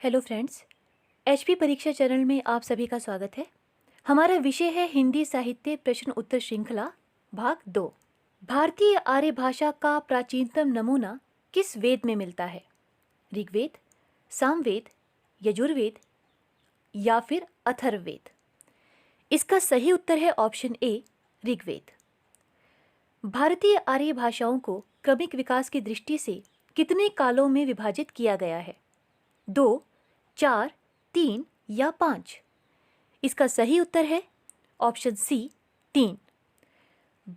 Hello friends, HP परीक्षा चरण में आप सभी का स्वागत है। हमारा विषय है हिंदी साहित्य प्रश्न उत्तर श्रृंखला भाग 2। भारतीय आर्य भाषा का प्राचीनतम नमूना किस वेद में मिलता है? ऋग्वेद, सामवेद, यजुर्वेद या फिर अथर्ववेद? इसका सही उत्तर है ऑप्शन ए, ऋग्वेद। भारतीय आर्य भाषाओं को क्रमिक विकास की दृष्टि से कितने कालों में विभाजित किया गया है? 2, 4, 3 या 5? इसका सही उत्तर है ऑप्शन सी, 3।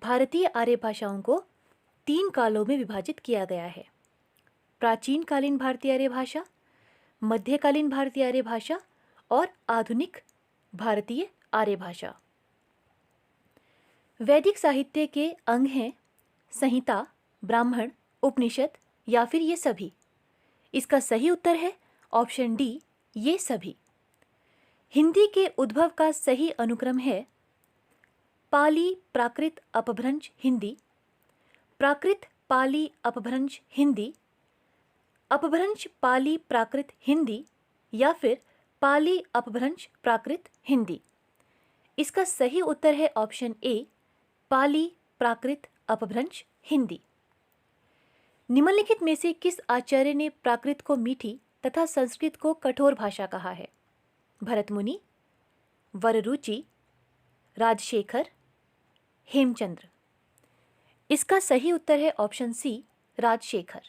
भारतीय आर्य भाषाओं को 3 कालों में विभाजित किया गया है: प्राचीन कालीन भारतीय आर्य भाषा, मध्यकालीन भारतीय आर्य भाषा और आधुनिक भारतीय आर्य भाषा। वैदिक साहित्य के अंग हैं संहिता, ब्राह्मण, उपनिषद या फिर ये सभी? इसका सही उत्तर है ऑप्शन डी, ये सभी। हिंदी के उद्भव का सही अनुक्रम है पाली प्राकृत अपभ्रंश हिंदी, प्राकृत पाली अपभ्रंश हिंदी, अपभ्रंश पाली प्राकृत हिंदी या फिर पाली अपभ्रंश प्राकृत हिंदी। इसका सही उत्तर है ऑप्शन ए, पाली प्राकृत अपभ्रंश हिंदी। निम्नलिखित में से किस आचार्य ने प्राकृत को मीठी तथा संस्कृत को कठोर भाषा कहा है? भरतमुनि, वररुचि, राजशेखर, हेमचंद्र। इसका सही उत्तर है ऑप्शन सी, राजशेखर।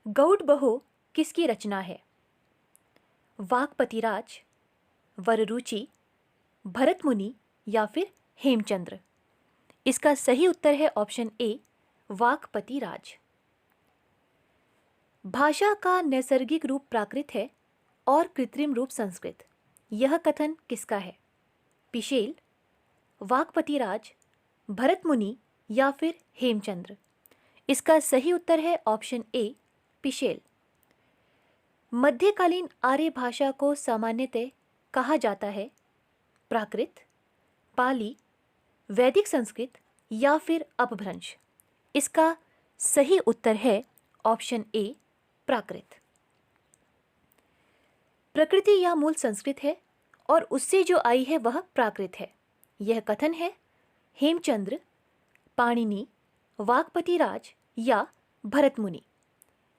गौड़ बहो किसकी रचना है? वाक्पतिराज, वररुचि, भरतमुनि या फिर हेमचंद्र? इसका सही उत्तर है ऑप्शन ए, वाक्पतिराज। भाषा का नैसर्गिक रूप प्राकृत है और कृत्रिम रूप संस्कृत, यह कथन किसका है? पिशेल, वाक्पतिराज, भरतमुनि या फिर हेमचंद्र? इसका सही उत्तर है ऑप्शन ए, पिशेल। मध्यकालीन आर्य भाषा को सामान्यतः कहा जाता है प्राकृत, पाली, वैदिक संस्कृत या फिर अपभ्रंश? इसका सही उत्तर है ऑप्शन ए, प्राकृत। प्रकृति या मूल संस्कृत है और उससे जो आई है वह प्राकृत है, यह कथन है हेमचंद्र, पाणिनि, वाक्पतिराज या भरतमुनि?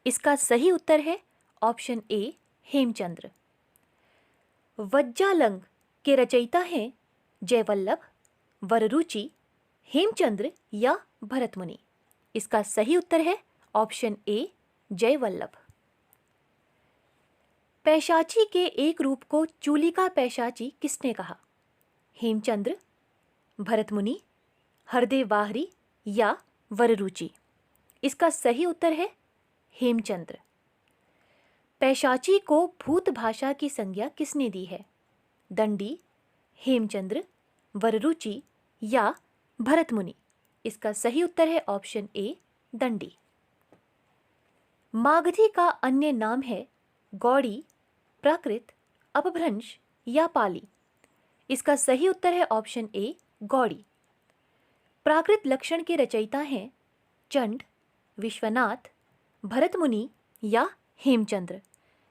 इसका सही उत्तर है ऑप्शन ए, हेमचंद्र। वज्जालंग के रचयिता हैं जयवल्लभ, वररुचि, हेमचंद्र या भरतमुनि? इसका सही उत्तर है ऑप्शन ए, जयवल्लभ। पैशाची के एक रूप को चूलिका पैशाची किसने कहा? हेमचंद्र, भरतमुनि, हरदेव बाहरी या वररुचि? इसका सही उत्तर है हेमचंद्र। पैशाची को भूत भाषा की संज्ञा किसने दी है? दंडी, हेमचंद्र, वररुचि या भरतमुनि? इसका सही उत्तर है ऑप्शन ए, दंडी। मागधी का अन्य नाम है गौड़ी, प्राकृत, अपभ्रंश या पाली? इसका सही उत्तर है ऑप्शन ए, गौड़ी। प्राकृत लक्षण के रचयिता हैं चंड, विश्वनाथ, भरतमुनि या हेमचंद्र?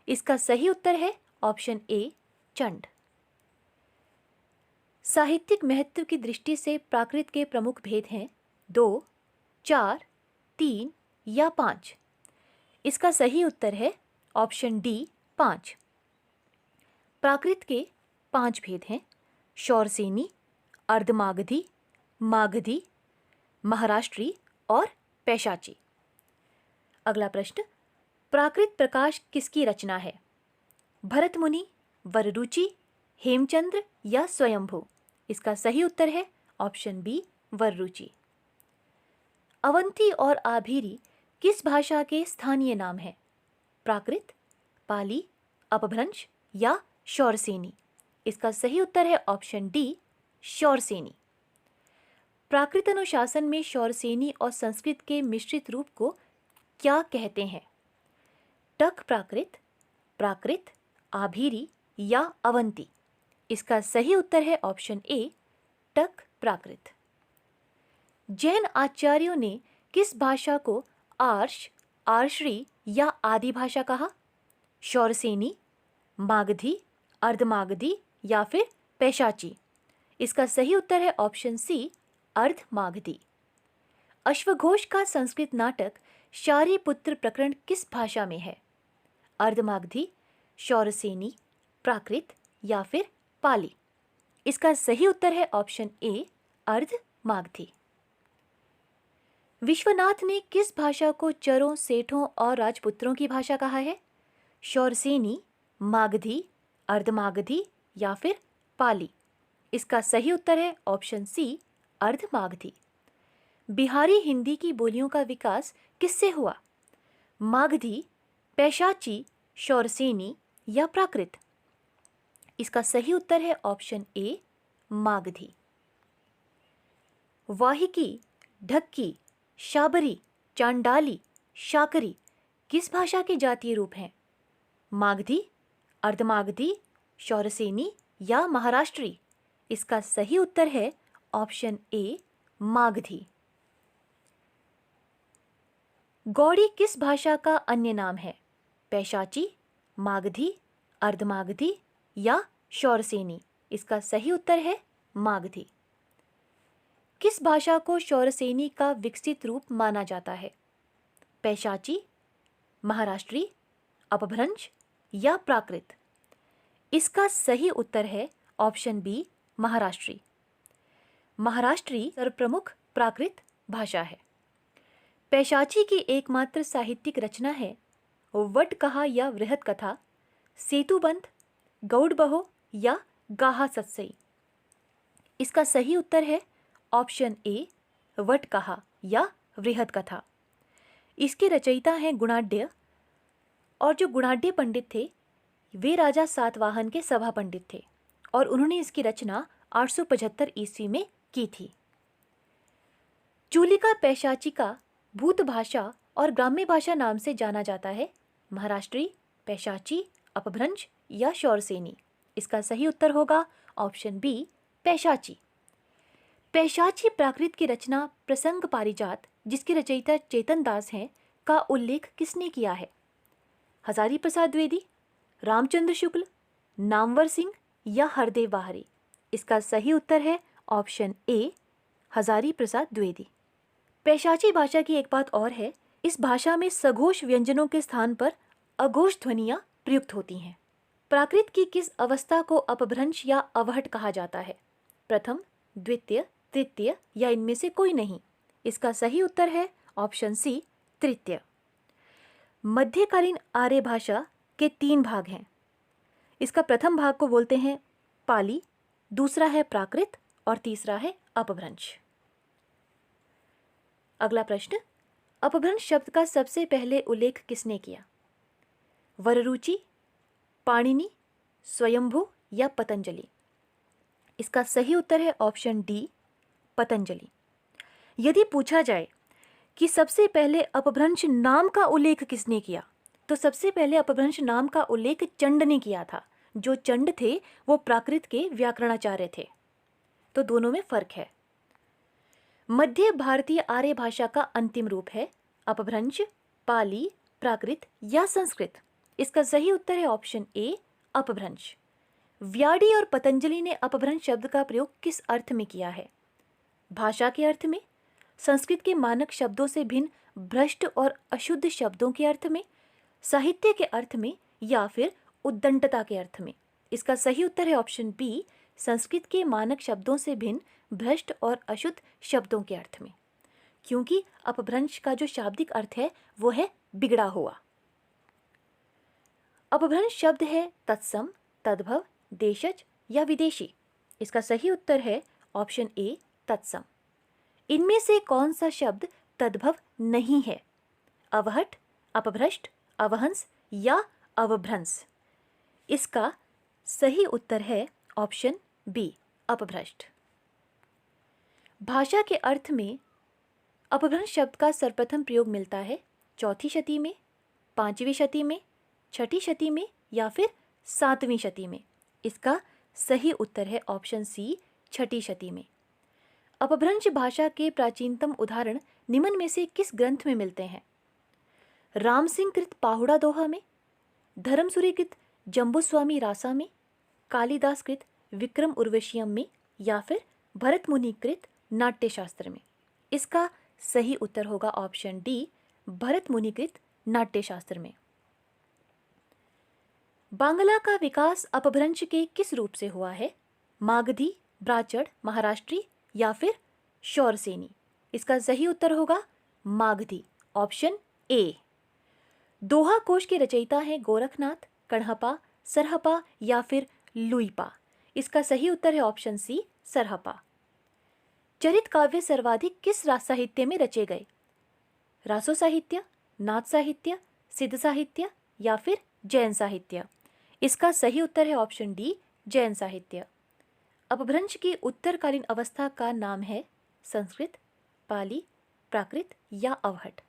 इसका सही उत्तर है ऑप्शन ए, चंड। साहित्यिक महत्व की दृष्टि से प्राकृत के प्रमुख भेद हैं 2, 4, 3 या 5? इसका सही उत्तर है ऑप्शन डी, 5। प्राकृत के 5 भेद हैं: शौरसेनी, अर्धमागधी, मागधी, महाराष्ट्री और पैशाची। अगला प्रश्न, प्राकृत प्रकाश किसकी रचना है? भरतमुनि, वररुचि, हेमचंद्र या स्वयंभू? इसका सही उत्तर है ऑप्शन बी, वररुचि। अवंती और आभीरी किस भाषा के स्थानीय नाम हैं? प्राकृत, पाली, अपभ्रंश या शौरसेनी? इसका सही उत्तर है ऑप्शन डी, शौरसेनी। प्राकृत अनुशासन में शौरसेनी और संस्कृत के मिश्रित रूप को क्या कहते हैं? टक प्राकृत, प्राकृत, आभीरी या अवंती? इसका सही उत्तर है ऑप्शन ए, टक प्राकृत। जैन आचार्यों ने किस भाषा को आर्ष, आर्षरी या आदि भाषा कहा? शौरसेनी, मागधी, अर्धमागधी या फिर पैशाची? इसका सही उत्तर है ऑप्शन सी, अर्धमागधी। अश्वघोष का संस्कृत नाटक शारिपुत्र प्रकरण किस भाषा में है? अर्धमागधी, शौरसेनी, प्राकृत या फिर पाली? इसका सही उत्तर है ऑप्शन ए, अर्धमागधी। विश्वनाथ ने किस भाषा को चरों, सेठों और राजपुत्रों की भाषा कहा है? शौरसेनी, मागधी, अर्धमागधी या फिर पाली? इसका सही उत्तर है ऑप्शन सी, अर्धमागधी। बिहारी हिंदी की बोलियों का विकास किससे हुआ? मागधी, पैशाची, शौरसेनी या प्राकृत? इसका सही उत्तर है ऑप्शन ए, मागधी। वाहिकी, ढक्की, शाबरी, चांडाली, शाकरी किस भाषा के जातीय रूप हैं? मागधी, अर्धमागधी, शौरसेनी या महाराष्ट्री? इसका सही उत्तर है ऑप्शन ए, मागधी। गौड़ी किस भाषा का अन्य नाम है? पैशाची, मागधी, अर्धमागधी या शौरसेनी? इसका सही उत्तर है मागधी। किस भाषा को शौरसेनी का विकसित रूप माना जाता है? पैशाची, महाराष्ट्री, अपभ्रंश या प्राकृत? इसका सही उत्तर है ऑप्शन बी, महाराष्ट्री। महाराष्ट्री सर्वप्रमुख प्राकृत भाषा है। पैशाची की एकमात्र साहित्यिक रचना है वट कहा या वृहत कथा, सेतुबंध, गौड़बहो या गाहा सत्सई? इसका सही उत्तर है ऑप्शन ए, वट कहा या वृहत कथा। इसके रचयिता हैं गुणाढ्य, और जो गुणाढ्य पंडित थे वे राजा सातवाहन के सभा पंडित थे और उन्होंने इसकी रचना 875 ईस्वी में की थी। चूलिका पैशाची का भूत भाषा और ग्राम्य भाषा नाम से जाना जाता है? महाराष्ट्री, पैशाची, अपभ्रंश या शौरसेनी? इसका सही उत्तर होगा ऑप्शन बी, पैशाची। पैशाची प्राकृत की रचना प्रसंग पारिजात, जिसके रचयिता चेतन दास हैं, का उल्लेख किसने किया है? हजारी प्रसाद द्विवेदी, रामचंद्र शुक्ल, नामवर सिंह या हरदेव बाहरी? इसका सही उत्तर है ऑप्शन ए, हजारी प्रसाद द्विवेदी। पैशाची भाषा की एक बात और है, इस भाषा में सघोष व्यंजनों के स्थान पर अघोष ध्वनियां प्रयुक्त होती हैं। प्राकृत की किस अवस्था को अपभ्रंश या अवहट कहा जाता है? प्रथम, द्वितीय, तृतीय या इनमें से कोई नहीं? इसका सही उत्तर है ऑप्शन सी, तृतीय। मध्यकालीन आर्य भाषा के 3 भाग हैं। इसका प्रथम भाग को बोलते हैं पाली, दूसरा है प्राकृत और तीसरा है अपभ्रंश। अगला प्रश्न, अपभ्रंश शब्द का सबसे पहले उल्लेख किसने किया? वररुचि, पाणिनि, स्वयंभू या पतंजलि? इसका सही उत्तर है ऑप्शन डी, पतंजलि। यदि पूछा जाए कि सबसे पहले अपभ्रंश नाम का उल्लेख किसने किया, तो सबसे पहले अपभ्रंश नाम का उल्लेख चंड ने किया था। जो चंड थे वो प्राकृत के व्याकरणाचार्य थे, तो दोनों में फर्क है। मध्य भारतीय आर्य भाषा का अंतिम रूप है अपभ्रंश, पाली, प्राकृत या संस्कृत? इसका सही उत्तर है ऑप्शन ए, अपभ्रंश। व्याडी और पतंजलि ने अपभ्रंश शब्द का प्रयोग किस अर्थ में किया है? भाषा के अर्थ में, संस्कृत के मानक शब्दों से भिन्न भ्रष्ट और अशुद्ध शब्दों के अर्थ में, साहित्य के अर्थ में या फिर उद्दंडता के अर्थ में? इसका सही उत्तर है ऑप्शन बी, संस्कृत के मानक शब्दों से भिन्न भ्रष्ट और अशुद्ध शब्दों के अर्थ में, क्योंकि अपभ्रंश का जो शाब्दिक अर्थ है वो है बिगड़ा हुआ। अपभ्रंश शब्द है तत्सम, तद्भव, देशज या विदेशी? इसका सही उत्तर है ऑप्शन ए, तत्सम। इनमें से कौन सा शब्द तद्भव नहीं है? अवहट, अपभ्रष्ट, अवहंस या अवभ्रंश? इसका सही उत्तर है ऑप्शन बी, अपभ्रष्ट। भाषा के अर्थ में अपभ्रंश शब्द का सर्वप्रथम प्रयोग मिलता है 4वीं शती में, 5वीं शती में, 6ठी शती में या फिर 7वीं शती में? इसका सही उत्तर है ऑप्शन सी, 6ठी शती में। अपभ्रंश भाषा के प्राचीनतम उदाहरण निम्न में से किस ग्रंथ में मिलते हैं? रामसिंह कृत पाहुड़ा दोहा में, धर्मसूरी कृत जम्बूस्वामी रासा में, कालिदास कृत विक्रम उर्वशीयम में या फिर भरत मुनि कृत नाट्यशास्त्र में? इसका सही उत्तर होगा ऑप्शन डी, भरत मुनि कृत नाट्यशास्त्र में। बांग्ला का विकास अपभ्रंश के किस रूप से हुआ है? मागधी, ब्राचड़, महाराष्ट्री या फिर शौरसेनी? इसका सही उत्तर होगा मागधी, ऑप्शन ए। दोहा कोश के रचयिता हैं गोरखनाथ, कण्हपा, सरहपा या फिर लुइपा? इसका सही उत्तर है ऑप्शन सी, सरहपा। चरित काव्य सर्वाधिक किस रास साहित्य में रचे गए? रासो साहित्य, नाथ साहित्य, सिद्ध साहित्य या फिर जैन साहित्य? इसका सही उत्तर है ऑप्शन डी, जैन साहित्य। अपभ्रंश की उत्तरकालीन अवस्था का नाम है संस्कृत, पाली, प्राकृत या अवहट?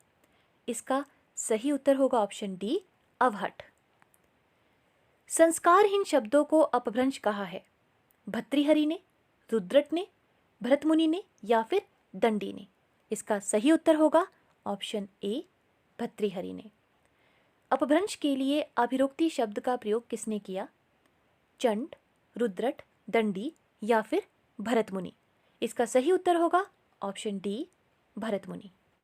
इसका सही उत्तर होगा ऑप्शन डी, अवहट। संस्कारहीन शब्दों को अपभ्रंश कहा है? भर्तृहरि ने, रुद्रट ने, भरतमुनि ने या फिर दंडी ने? इसका सही उत्तर होगा ऑप्शन ए, भर्तृहरि ने। अपभ्रंश के लिए अभिरोक्ति शब्द का प्रयोग किसने किया? चंड, रुद्रट, दंडी या फिर भरतमुनि? इसका सही उत्तर होगा ऑप्शन डी, भरतमुनि।